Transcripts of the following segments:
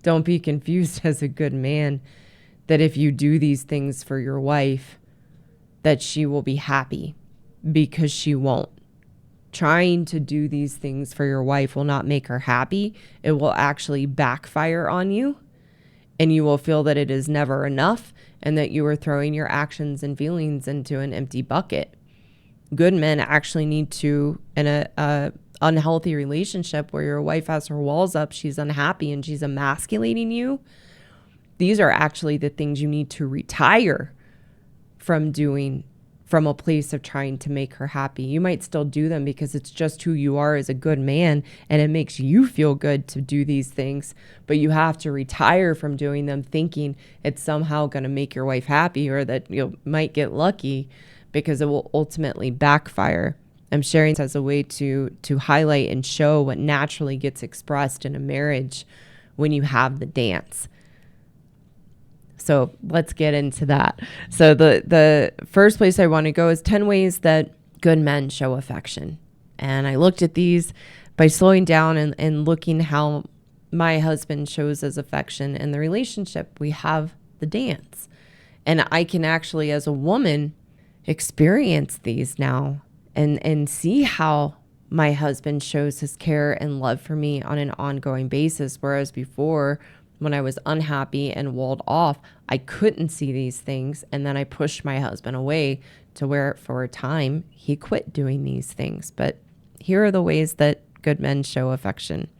Don't be confused as a good man that if you do these things for your wife, that she will be happy, because she won't. Trying to do these things for your wife will not make her happy. It will actually backfire on you, and you will feel that it is never enough and that you are throwing your actions and feelings into an empty bucket. Good men actually need to, in a unhealthy relationship where your wife has her walls up, she's unhappy and she's emasculating you, these are actually the things you need to retire from doing from a place of trying to make her happy. You might still do them because it's just who you are as a good man and it makes you feel good to do these things, but you have to retire from doing them thinking it's somehow going to make your wife happy or that you might get lucky, because it will ultimately backfire. I'm sharing this as a way to highlight and show what naturally gets expressed in a marriage when you have the dance. So let's get into that. So the first place I want to go is 10 ways that good men show affection. And I looked at these by slowing down and looking how my husband shows his affection in the relationship. We have the dance. And I can actually, as a woman, experience these now and see how my husband shows his care and love for me on an ongoing basis. Whereas before, when I was unhappy and walled off, I couldn't see these things. And then I pushed my husband away to where for a time he quit doing these things. But here are the ways that good men show affection.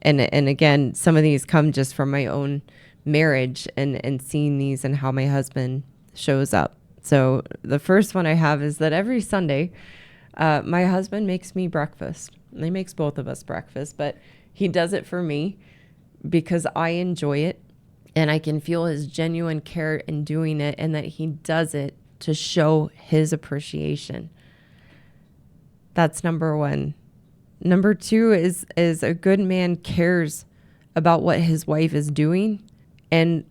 And again, some of these come just from my own marriage and seeing these and how my husband shows up. So the first one I have is that every Sunday, my husband makes me breakfast. And he makes both of us breakfast, but he does it for me because I enjoy it and I can feel his genuine care in doing it, and that he does it to show his appreciation. That's number one. Number two is a good man cares about what his wife is doing and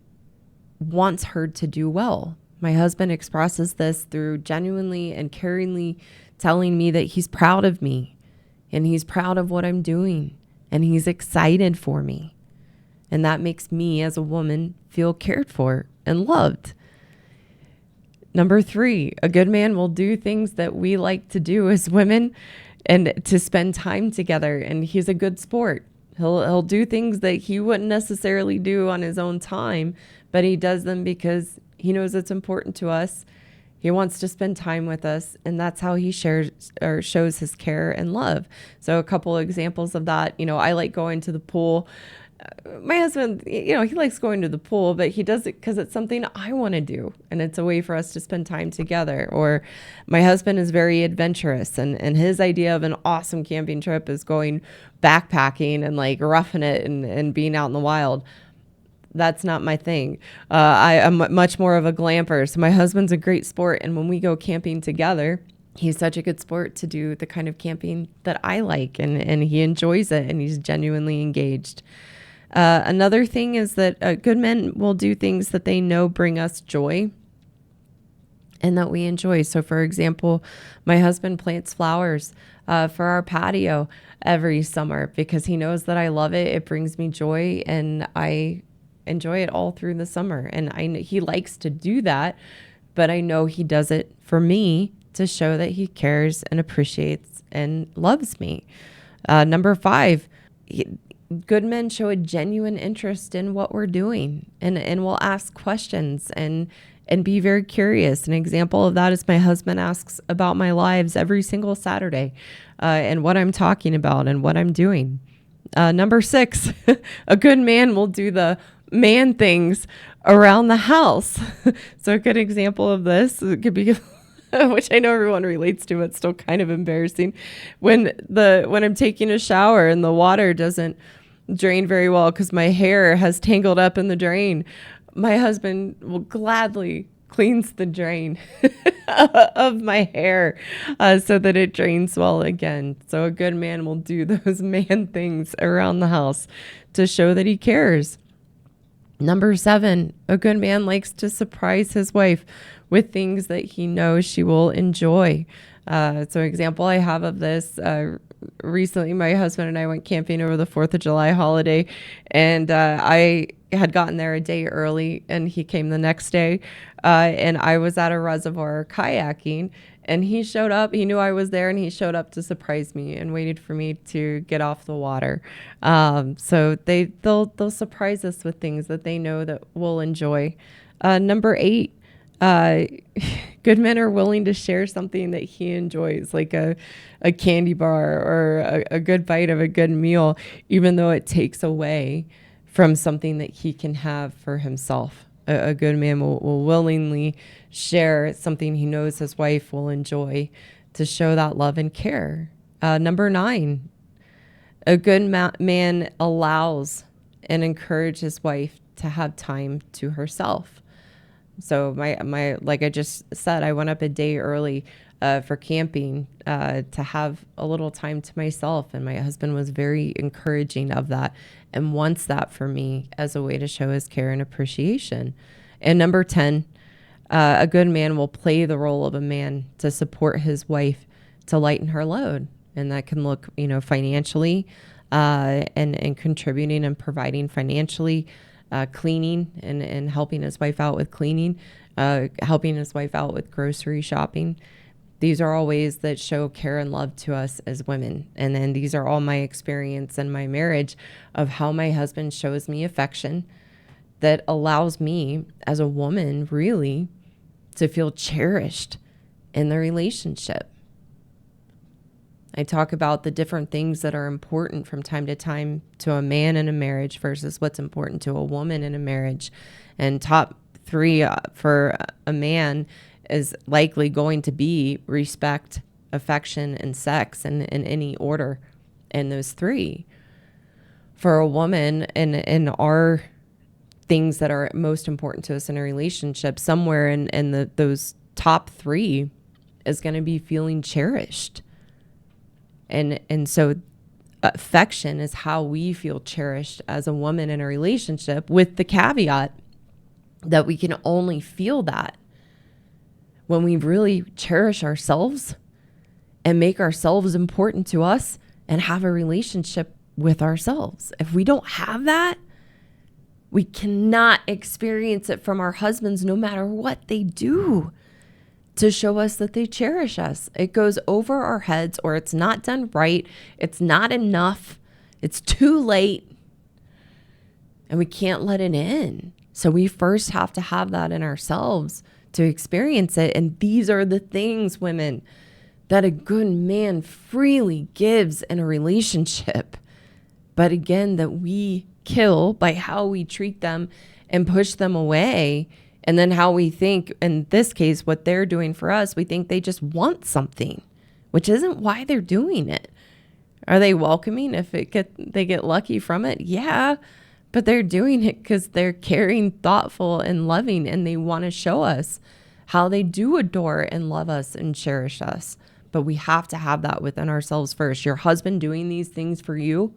wants her to do well. My husband expresses this through genuinely and caringly telling me that he's proud of me and he's proud of what I'm doing and he's excited for me. And that makes me as a woman feel cared for and loved. Number three, a good man will do things that we like to do as women and to spend time together. And he's a good sport. He'll do things that he wouldn't necessarily do on his own time, but he does them because he knows it's important to us. He wants to spend time with us, and that's how he shares or shows his care and love. So a couple of examples of that, I like going to the pool. My husband, he likes going to the pool, but he does it because it's something I want to do. And it's a way for us to spend time together. Or my husband is very adventurous, and his idea of an awesome camping trip is going backpacking and like roughing it and being out in the wild. That's not my thing. I'm much more of a glamper. So my husband's a great sport. And when we go camping together, he's such a good sport to do the kind of camping that I like, and he enjoys it and he's genuinely engaged. Another thing is that good men will do things that they know bring us joy and that we enjoy. So for example, my husband plants flowers for our patio every summer because he knows that I love it. It brings me joy and I enjoy it all through the summer. And he likes to do that, but I know he does it for me to show that he cares and appreciates and loves me. Number five, good men show a genuine interest in what we're doing and will ask questions and be very curious. An example of that is my husband asks about my lives every single Saturday and what I'm talking about and what I'm doing. Number six, a good man will do the man things around the house. So a good example of this could be which I know everyone relates to, it's still kind of embarrassing. When I'm taking a shower and the water doesn't drain very well because my hair has tangled up in the drain, my husband will gladly cleans the drain of my hair so that it drains well again. So a good man will do those man things around the house to show that he cares. Number seven, a good man likes to surprise his wife with things that he knows she will enjoy. So example I have of this, recently my husband and I went camping over the 4th of July holiday, and I had gotten there a day early and he came the next day. And I was at a reservoir kayaking, and he showed up. He knew I was there and he showed up to surprise me and waited for me to get off the water. So they'll surprise us with things that they know that we'll enjoy. Number 8, uh, good men are willing to share something that he enjoys, like a candy bar or a good bite of a good meal, even though it takes away from something that he can have for himself. A good man will willingly share something he knows his wife will enjoy to show that love and care. Number 9, a good man allows and encourages his wife to have time to herself. So my like I just said, I went up a day early for camping to have a little time to myself, and my husband was very encouraging of that and wants that for me as a way to show his care and appreciation. And number 10, a good man will play the role of a man to support his wife to lighten her load, and that can look, financially, and contributing and providing financially, cleaning and helping his wife out with cleaning, helping his wife out with grocery shopping. These are all ways that show care and love to us as women. And then these are all my experience in my marriage of how my husband shows me affection that allows me as a woman really to feel cherished in the relationship. I talk about the different things that are important from time to time to a man in a marriage versus what's important to a woman in a marriage. And top 3 for a man is likely going to be respect, affection, and sex in any order in those 3. For a woman, in our things that are most important to us in a relationship, somewhere in those top 3 is going to be feeling cherished. And so affection is how we feel cherished as a woman in a relationship, with the caveat that we can only feel that when we really cherish ourselves and make ourselves important to us and have a relationship with ourselves. If we don't have that, we cannot experience it from our husbands, no matter what they do to show us that they cherish us. It goes over our heads, or it's not done right. It's not enough. It's too late. And we can't let it in. So we first have to have that in ourselves to experience it. And these are the things, women, that a good man freely gives in a relationship. But again, that we kill by how we treat them and push them away. And then how we think, in this case, what they're doing for us, we think they just want something, which isn't why they're doing it. Are they welcoming if they get lucky from it? Yeah, but they're doing it because they're caring, thoughtful, and loving, and they want to show us how they do adore and love us and cherish us. But we have to have that within ourselves first. Your husband doing these things for you,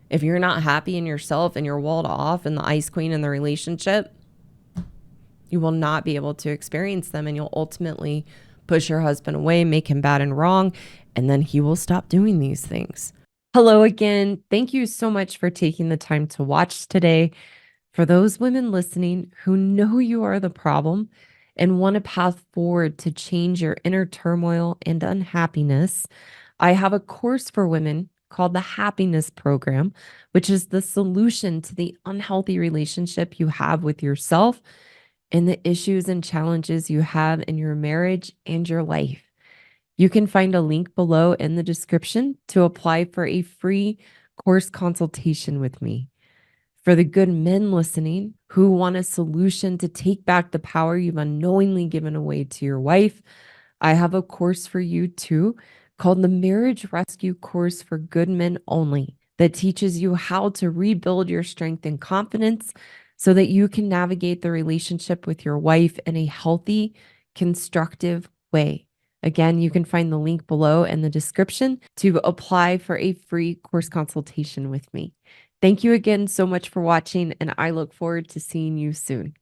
if you're not happy in yourself and you're walled off and the ice queen in the relationship, you will not be able to experience them, and you'll ultimately push your husband away, make him bad and wrong, and then he will stop doing these things. Hello again. Thank you so much for taking the time to watch today. For those women listening who know you are the problem and want a path forward to change your inner turmoil and unhappiness, I have a course for women called the Happiness Program, which is the solution to the unhealthy relationship you have with yourself and the issues and challenges you have in your marriage and your life. You can find a link below in the description to apply for a free course consultation with me. For the good men listening who want a solution to take back the power you've unknowingly given away to your wife, I have a course for you too called the Marriage Rescue Course for Good Men Only, that teaches you how to rebuild your strength and confidence so that you can navigate the relationship with your wife in a healthy, constructive way. Again, you can find the link below in the description to apply for a free course consultation with me. Thank you again so much for watching, and I look forward to seeing you soon.